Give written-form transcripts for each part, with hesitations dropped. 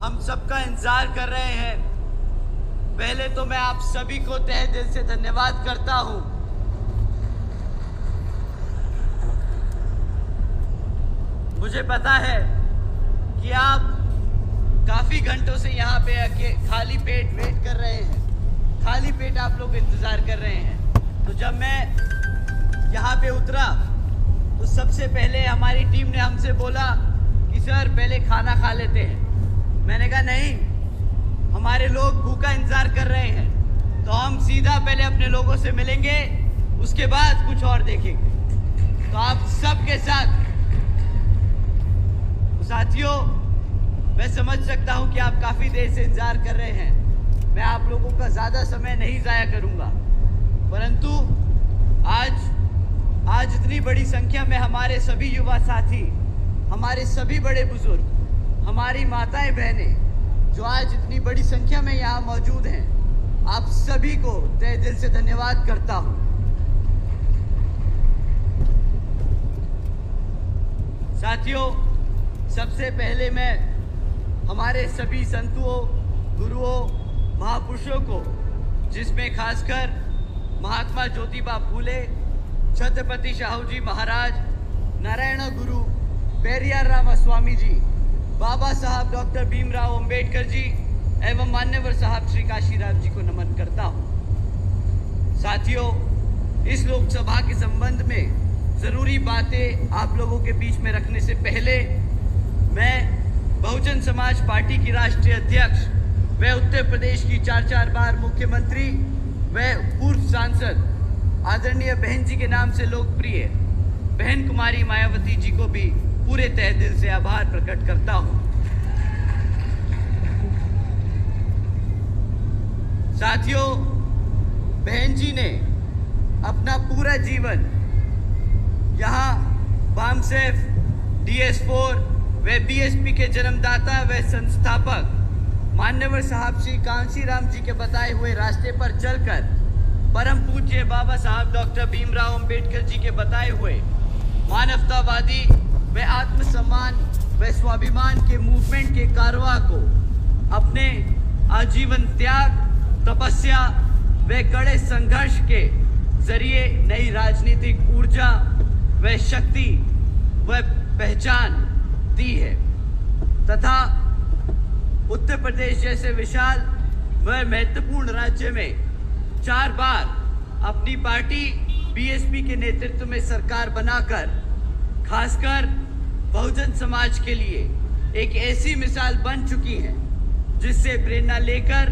हम सबका इंतजार कर रहे हैं। पहले तो मैं आप सभी को तहे दिल से धन्यवाद करता हूं। मुझे पता है कि आप काफी घंटों से यहाँ पे आके खाली पेट वेट कर रहे हैं, खाली पेट आप लोग इंतजार कर रहे हैं। तो जब मैं यहाँ पे उतरा तो सबसे पहले हमारी टीम ने हमसे बोला कि सर पहले खाना खा लेते हैं। मैंने कहा नहीं, हमारे लोग भूखा इंतजार कर रहे हैं, तो हम सीधा पहले अपने लोगों से मिलेंगे, उसके बाद कुछ और देखेंगे। तो आप सबके साथ साथियों, मैं समझ सकता हूं कि आप काफी देर से इंतजार कर रहे हैं। मैं आप लोगों का ज्यादा समय नहीं जाया करूंगा, परंतु आज इतनी बड़ी संख्या में हमारे सभी युवा साथी, हमारे सभी बड़े बुजुर्ग, हमारी माताएं बहनें जो आज इतनी बड़ी संख्या में यहाँ मौजूद हैं, आप सभी को तहे दिल से धन्यवाद करता हूं। साथियों, सबसे पहले मैं हमारे सभी संतों, गुरुओं, महापुरुषों को, जिसमें खासकर महात्मा ज्योतिबा फूले, छत्रपति शाहू जी महाराज, नारायण गुरु पेरियार रामास्वामी जी, बाबा साहब डॉक्टर भीमराव अंबेडकर जी एवं मान्यवर साहब श्री काशीराम जी को नमन करता हूं। साथियों, इस लोकसभा के संबंध में जरूरी बातें आप लोगों के बीच में रखने से पहले मैं बहुजन समाज पार्टी की राष्ट्रीय अध्यक्ष व उत्तर प्रदेश की 4 बार मुख्यमंत्री व पूर्व सांसद आदरणीय बहन जी के नाम से लोकप्रिय बहन कुमारी मायावती जी को भी पूरे तहे दिल से आभार प्रकट करता हूं। साथियों, बहन जी ने अपना पूरा जीवन यहाँ बामसेफ, DS4 व BSP के जन्मदाता व संस्थापक मान्यवर साहब श्री कांशीराम जी के बताए हुए रास्ते पर चलकर परम पूज्य बाबा साहब डॉक्टर भीमराव अंबेडकर जी के बताए हुए मानवतावादी व आत्मसम्मान व स्वाभिमान के मूवमेंट के कारवां को अपने आजीवन त्याग, तपस्या व कड़े संघर्ष के जरिए नई राजनीतिक ऊर्जा व शक्ति व पहचान दी है तथा उत्तर प्रदेश जैसे विशाल व महत्वपूर्ण राज्य में 4 बार अपनी पार्टी BSP के नेतृत्व में सरकार बनाकर खासकर बहुजन समाज के लिए एक ऐसी मिसाल बन चुकी है जिससे प्रेरणा लेकर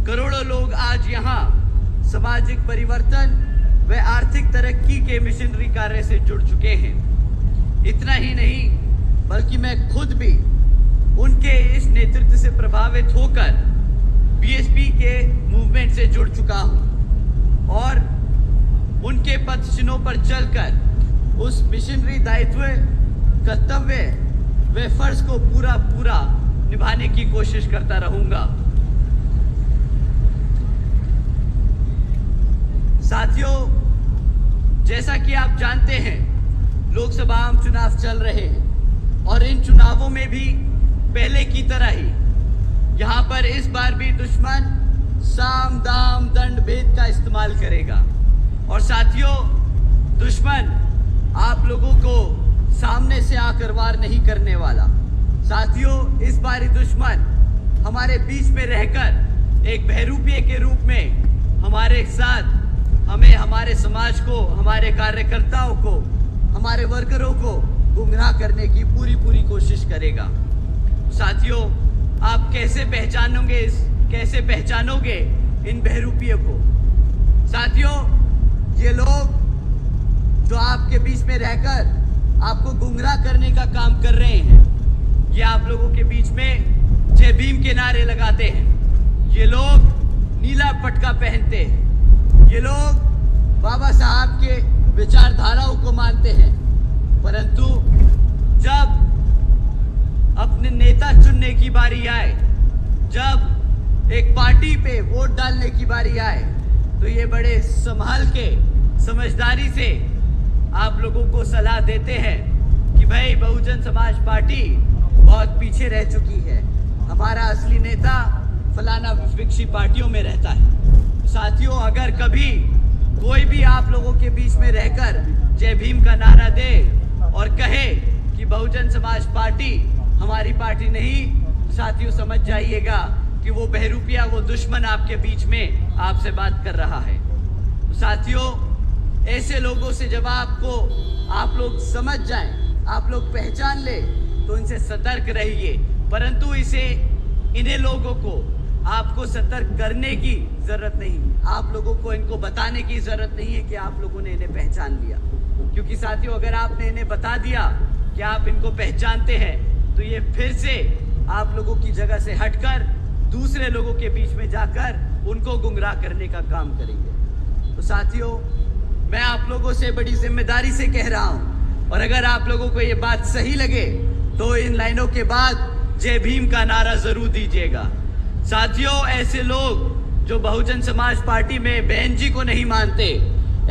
करोड़ों लोग आज यहाँ सामाजिक परिवर्तन व आर्थिक तरक्की के मिशनरी कार्य से जुड़ चुके हैं। इतना ही नहीं, बल्कि मैं खुद भी उनके इस नेतृत्व से प्रभावित होकर BSP के मूवमेंट से जुड़ चुका हूं और उनके पथ चिन्हों पर चलकर उस मिशनरी दायित्व, कर्तव्य व फर्ज को पूरा निभाने की कोशिश करता रहूंगा। साथियों, जैसा कि आप जानते हैं, लोकसभा आम चुनाव चल रहे हैं और इन चुनावों में भी पहले की तरह ही यहाँ पर इस बार भी दुश्मन साम दाम दंड भेद का इस्तेमाल करेगा। और साथियों, दुश्मन आप लोगों को सामने से आकर वार नहीं करने वाला। साथियों, इस बार दुश्मन हमारे बीच में रहकर एक बहरूपिये के रूप में हमारे साथ हमें, हमारे समाज को, हमारे कार्यकर्ताओं को, हमारे वर्करों को गुमराह करने की पूरी कोशिश करेगा। साथियों, आप कैसे पहचानोगे इन बहरूपियों को? साथियों, ये लोग जो आपके बीच में रहकर आपको गुमराह करने का काम कर रहे हैं, ये आप लोगों के बीच में जय भीम के नारे लगाते हैं, ये लोग नीला पटका पहनते हैं, ये लोग बाबा साहब के विचारधाराओं को मानते हैं, परंतु जब अपने नेता चुनने की बारी आए, जब एक पार्टी पे वोट डालने की बारी आए, तो ये बड़े संभाल के, समझदारी से आप लोगों को सलाह देते हैं कि भाई बहुजन समाज पार्टी बहुत पीछे रह चुकी है, हमारा असली नेता फलाना विपक्षी पार्टियों में रहता है। साथियों, अगर कभी कोई भी आप लोगों के बीच में रहकर जय भीम का नारा दे और कहे कि बहुजन समाज पार्टी हमारी पार्टी नहीं, साथियों समझ जाइएगा कि वो बहरूपिया, वो दुश्मन आपके बीच में आपसे बात कर रहा है। साथियों, ऐसे लोगों से जब आप लोग समझ जाएं, आप लोग पहचान ले, तो इनसे सतर्क रहिए। परंतु इन्हें लोगों को आपको सतर्क करने की जरूरत नहीं, आप लोगों को इनको बताने की जरूरत नहीं है कि आप लोगों ने इन्हें पहचान लिया। क्योंकि साथियों, अगर आपने इन्हें बता दिया कि आप इनको पहचानते हैं, तो ये फिर से आप लोगों की जगह से हटकर दूसरे लोगों के बीच में जाकर उनको गुमराह करने का काम करेंगे। तो साथियों, मैं आप लोगों से बड़ी जिम्मेदारी से कह रहा हूं, और अगर आप लोगों को ये बात सही लगे तो इन लाइनों के बाद जय भीम का नारा जरूर दीजिएगा। साथियों, ऐसे लोग जो बहुजन समाज पार्टी में बहन जी को नहीं मानते,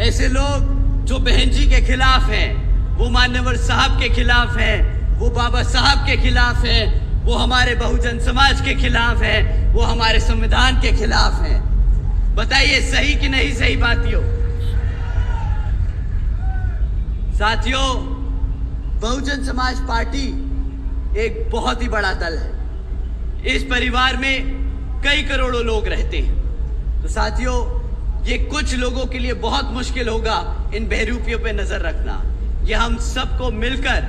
ऐसे लोग जो बहन जी के खिलाफ हैं, वो मान्यवर साहब के खिलाफ हैं, वो बाबा साहब के खिलाफ हैं, वो हमारे बहुजन समाज के खिलाफ हैं, वो हमारे संविधान के खिलाफ हैं। बताइए सही कि नहीं सही बातियों? साथियों, बहुजन समाज पार्टी एक बहुत ही बड़ा दल है। इस परिवार में कई करोड़ों लोग रहते हैं। तो साथियों, ये कुछ लोगों के लिए बहुत मुश्किल होगा इन बहरूपियों पे नजर रखना। ये हम सबको मिलकर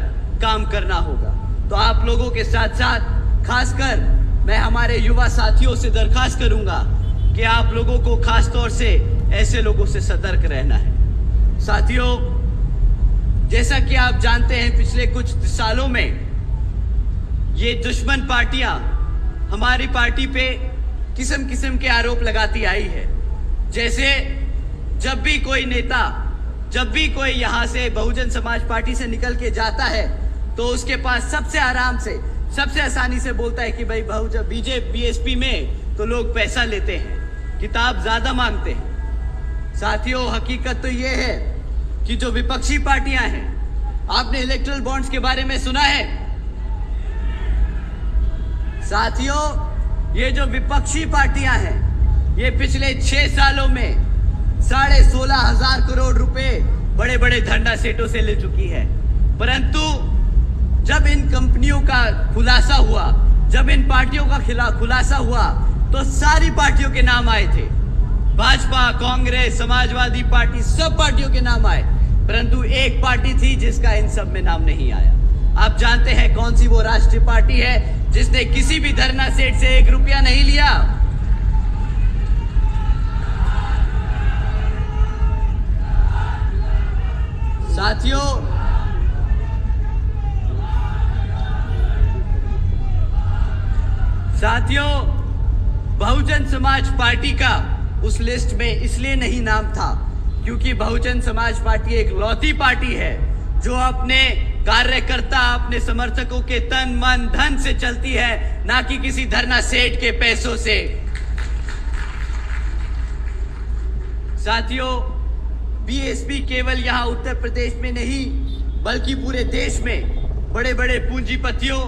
काम करना होगा। तो आप लोगों के साथ साथ खासकर मैं हमारे युवा साथियों से दरखास्त करूंगा कि आप लोगों को खास तौर से ऐसे लोगों से सतर्क रहना है। साथियों, जैसा कि आप जानते हैं, पिछले कुछ सालों में ये दुश्मन पार्टियां हमारी पार्टी पे किस्म किस्म के आरोप लगाती आई है। जैसे जब भी कोई नेता, जब भी कोई यहां से बहुजन समाज पार्टी से निकल के जाता है, तो उसके पास सबसे आराम से, सबसे आसानी से बोलता है कि भाई बीजेपी बीएसपी में तो लोग पैसा लेते हैं, किताब ज्यादा मांगते हैं। साथियों, हकीकत तो ये है कि जो विपक्षी पार्टियां हैं, आपने इलेक्टोरल बॉन्ड्स के बारे में सुना है? साथियों, ये जो विपक्षी पार्टियां हैं, ये पिछले 6 सालों में 16,500 करोड़ रुपए बड़े बड़े धंधा सेठों से ले चुकी है। परंतु जब इन कंपनियों का खुलासा हुआ, जब इन पार्टियों का खुलासा हुआ, तो सारी पार्टियों के नाम आए थे। भाजपा, कांग्रेस, समाजवादी पार्टी, सब पार्टियों के नाम आए। परंतु एक पार्टी थी जिसका इन सब में नाम नहीं आया। आप जानते हैं कौन सी वो राष्ट्रीय पार्टी है जिसने किसी भी धरना सेठ से 1 रुपया नहीं लिया? साथियों, बहुजन समाज पार्टी का उस लिस्ट में इसलिए नहीं नाम था क्योंकि बहुजन समाज पार्टी एक लौती पार्टी है जो अपने कार्यकर्ता, अपने समर्थकों के तन मन धन से चलती है, ना कि किसी धरना सेठ के पैसों से। साथियों, बीएसपी केवल यहाँ उत्तर प्रदेश में नहीं बल्कि पूरे देश में बड़े बड़े पूंजीपतियों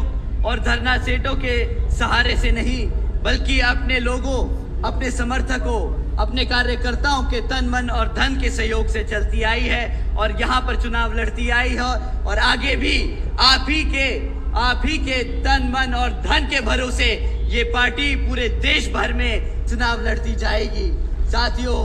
और धरना सेठों के सहारे से नहीं, बल्कि अपने लोगों, अपने समर्थकों, अपने कार्यकर्ताओं के तन मन और धन के सहयोग से चलती आई है और यहाँ पर चुनाव लड़ती आई है। और आगे भी आप ही के तन मन और धन के भरोसे ये पार्टी पूरे देश भर में चुनाव लड़ती जाएगी। साथियों,